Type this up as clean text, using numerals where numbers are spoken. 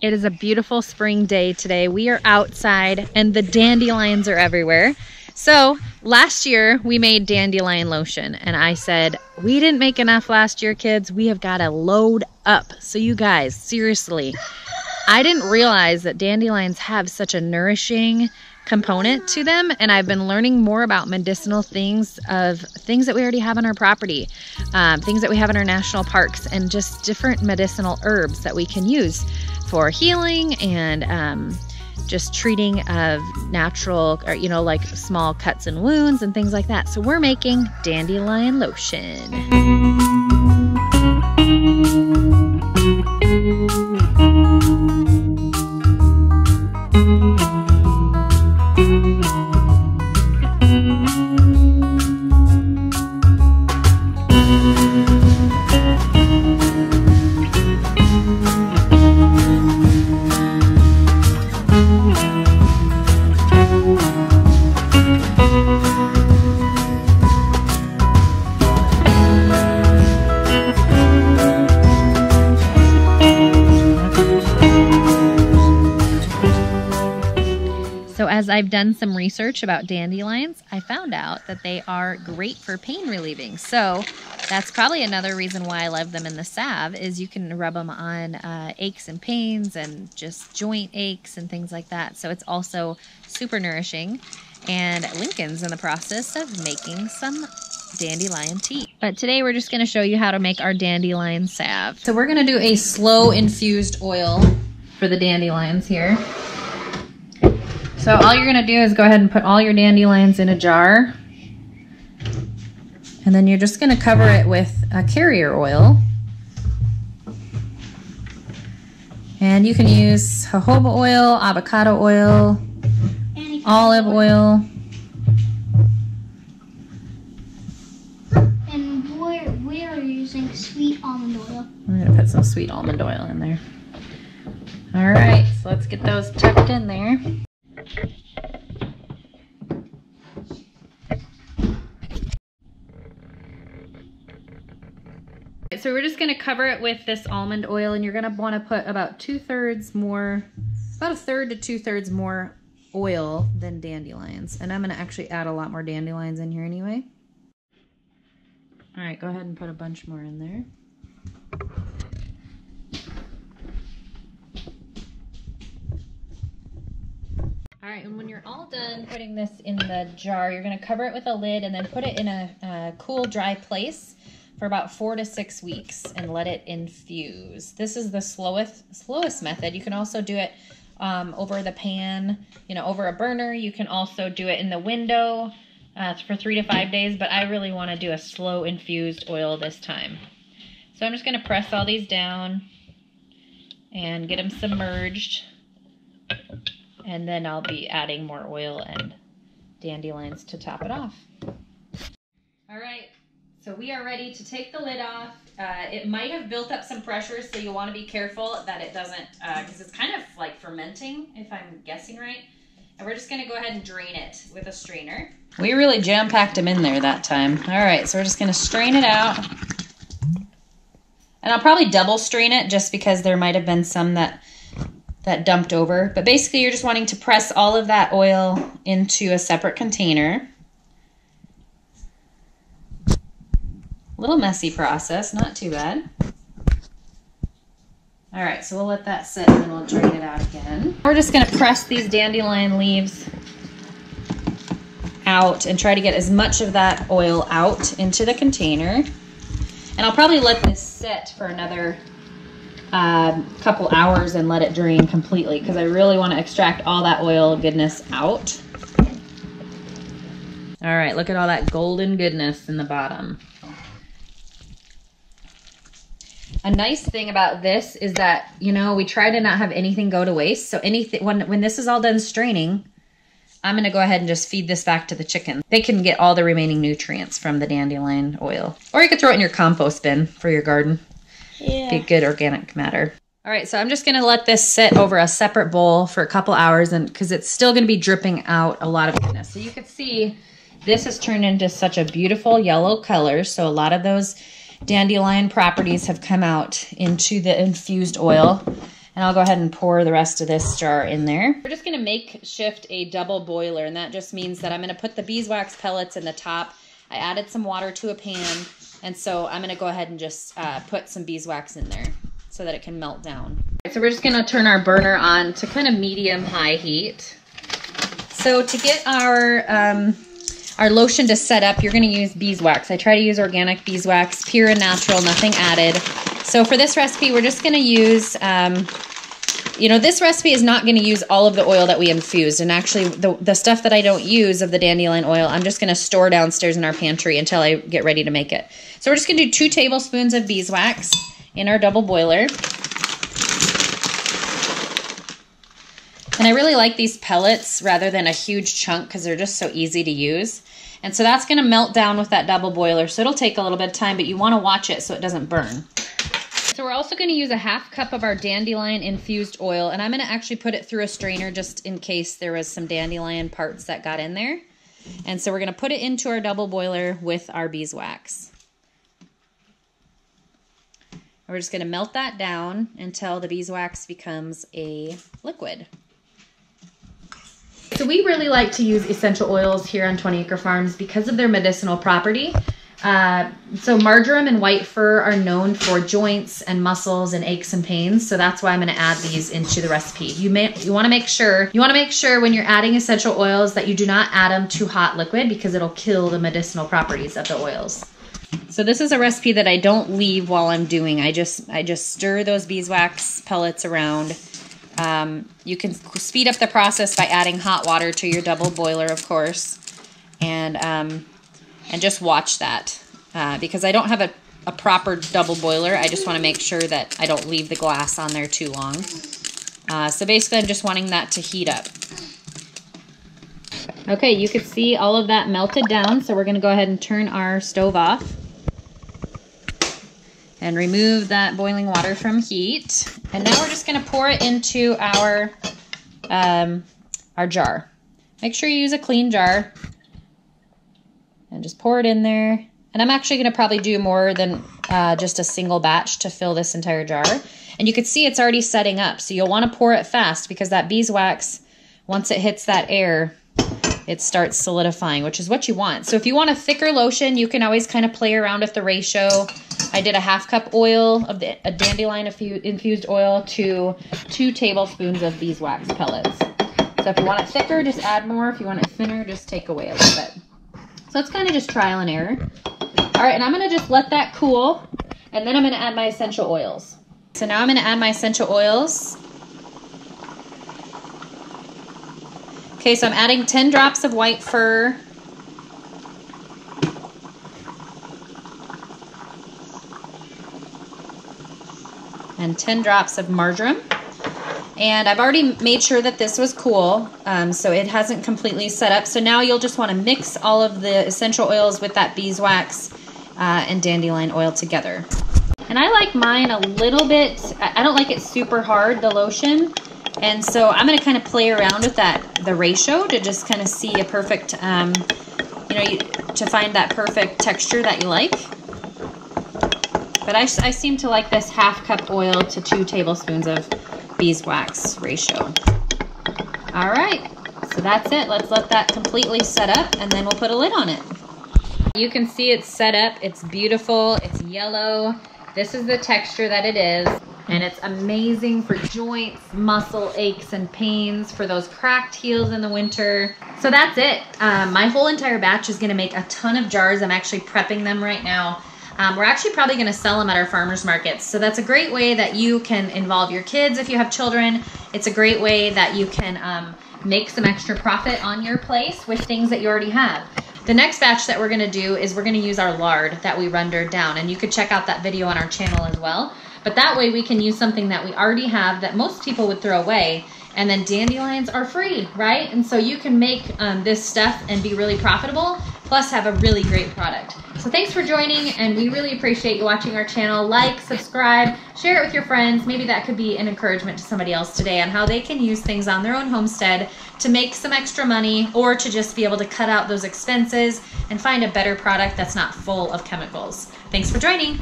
It is a beautiful spring day today. We are outside and the dandelions are everywhere. So last year we made dandelion lotion and I said, we didn't make enough last year, kids. We have got to load up. So you guys, seriously, I didn't realize that dandelions have such a nourishing component to them, and I've been learning more about medicinal things, of things that we already have on our property, things that we have in our national parks, and just different medicinal herbs that we can use for healing and just treating of natural, or like small cuts and wounds and things like that. So we're making dandelion lotion. So as I've done some research about dandelions, I found out that they are great for pain relieving. So that's probably another reason why I love them in the salve, is you can rub them on aches and pains and just joint aches and things like that. So it's also super nourishing. And Lincoln's in the process of making some dandelion tea. But today we're just going to show you how to make our dandelion salve. So we're going to do a slow infused oil for the dandelions here. So all you're going to do is go ahead and put all your dandelions in a jar. And then you're just going to cover it with a carrier oil. And you can use jojoba oil, avocado oil, olive oil. And we are using sweet almond oil. I'm going to put some sweet almond oil in there. All right, so let's get those tucked in there. So we're just going to cover it with this almond oil, and you're going to want to put about a third to 2/3 more oil than dandelions. And I'm going to actually add a lot more dandelions in here anyway. All right, go ahead and put a bunch more in there. All right, and when you're all done putting this in the jar, you're going to cover it with a lid and then put it in a cool, dry place for about 4 to 6 weeks and let it infuse. This is the slowest method. You can also do it over the pan, over a burner. You can also do it in the window for 3 to 5 days, but I really want to do a slow infused oil this time. So I'm just going to press all these down and get them submerged. And then I'll be adding more oil and dandelions to top it off. All right, so we are ready to take the lid off. It might have built up some pressure, so you'll want to be careful that it doesn't, because it's kind of like fermenting, if I'm guessing right. And we're just going to go ahead and drain it with a strainer. We really jam-packed them in there that time. All right, so we're just going to strain it out. And I'll probably double strain it just because there might have been some that dumped over. But basically you're just wanting to press all of that oil into a separate container. A little messy process, not too bad. All right, so we'll let that sit and then we'll drain it out again. We're just gonna press these dandelion leaves out and try to get as much of that oil out into the container. And I'll probably let this sit for another couple hours and let it drain completely, because I really want to extract all that oil goodness out. All right, look at all that golden goodness in the bottom. A nice thing about this is that, we try to not have anything go to waste. So anything, when this is all done straining, I'm going to go ahead and just feed this back to the chicken. They can get all the remaining nutrients from the dandelion oil. Or you could throw it in your compost bin for your garden. Yeah. Be good organic matter. All right, so I'm just gonna let this sit over a separate bowl for a couple hours, and because it's still gonna be dripping out a lot of goodness. So you can see this has turned into such a beautiful yellow color. So a lot of those dandelion properties have come out into the infused oil. And I'll go ahead and pour the rest of this jar in there. We're just gonna makeshift a double boiler, and that just means that I'm gonna put the beeswax pellets in the top. I added some water to a pan, and so I'm gonna go ahead and just put some beeswax in there so that it can melt down. So we're just gonna turn our burner on to kind of medium-high heat. So to get our lotion to set up, you're gonna use beeswax. I try to use organic beeswax, pure and natural, nothing added. So for this recipe, we're just gonna use, this recipe is not gonna use all of the oil that we infused. And actually the stuff that I don't use of the dandelion oil, I'm just gonna store downstairs in our pantry until I get ready to make it. So we're just gonna do 2 tablespoons of beeswax in our double boiler. And I really like these pellets rather than a huge chunk because they're just so easy to use. And so that's gonna melt down with that double boiler. So it'll take a little bit of time, but you wanna watch it so it doesn't burn. So we're also gonna use a 1/2 cup of our dandelion infused oil, and I'm gonna actually put it through a strainer just in case there was some dandelion parts that got in there. And so we're gonna put it into our double boiler with our beeswax. And we're just gonna melt that down until the beeswax becomes a liquid. So we really like to use essential oils here on 20 Acre Farms because of their medicinal property. So marjoram and white fir are known for joints and muscles and aches and pains. So that's why I'm going to add these into the recipe. You want to make sure when you're adding essential oils that you do not add them to hot liquid because it'll kill the medicinal properties of the oils. So this is a recipe that I don't leave while I'm doing. I just stir those beeswax pellets around. You can speed up the process by adding hot water to your double boiler, of course, and just watch that because I don't have a proper double boiler. I just want to make sure that I don't leave the glass on there too long. So basically, I'm just wanting that to heat up. Okay, you can see all of that melted down, so we're going to go ahead and turn our stove off and remove that boiling water from heat. And now we're just gonna pour it into our jar. Make sure you use a clean jar and just pour it in there. And I'm actually gonna probably do more than just a single batch to fill this entire jar. And you can see it's already setting up. So you'll wanna pour it fast because that beeswax, once it hits that air, it starts solidifying, which is what you want. So if you want a thicker lotion, you can always kind of play around with the ratio. I did a 1/2 cup oil of a dandelion infused oil to 2 tablespoons of beeswax pellets. So if you want it thicker, just add more. If you want it thinner, just take away a little bit. So it's kind of just trial and error. All right, and I'm gonna just let that cool, and then I'm gonna add my essential oils. So now I'm gonna add my essential oils. Okay, so I'm adding 10 drops of white fir. And 10 drops of marjoram. And I've already made sure that this was cool, so it hasn't completely set up. So now you'll just want to mix all of the essential oils with that beeswax and dandelion oil together. And I like mine a little bit, I don't like it super hard, the lotion. And so I'm going to kind of play around with the ratio to just kind of see a perfect, to find that perfect texture that you like. But I seem to like this 1/2 cup oil to 2 tablespoons of beeswax ratio. All right, so that's it. Let's let that completely set up and then we'll put a lid on it. You can see it's set up. It's beautiful. It's yellow. This is the texture that it is. And it's amazing for joints, muscle aches and pains, for those cracked heels in the winter. So that's it. My whole entire batch is gonna make a ton of jars. I'm actually prepping them right now. We're actually probably gonna sell them at our farmers markets. So that's a great way that you can involve your kids if you have children. It's a great way that you can make some extra profit on your place with things that you already have. The next batch that we're gonna do is we're gonna use our lard that we rendered down, and you could check out that video on our channel as well. But that way we can use something that we already have that most people would throw away, and then dandelions are free, right? And so you can make this stuff and be really profitable, plus have a really great product. So thanks for joining, and we really appreciate you watching our channel. Like, subscribe, share it with your friends. Maybe that could be an encouragement to somebody else today on how they can use things on their own homestead to make some extra money, or to just be able to cut out those expenses and find a better product that's not full of chemicals. Thanks for joining.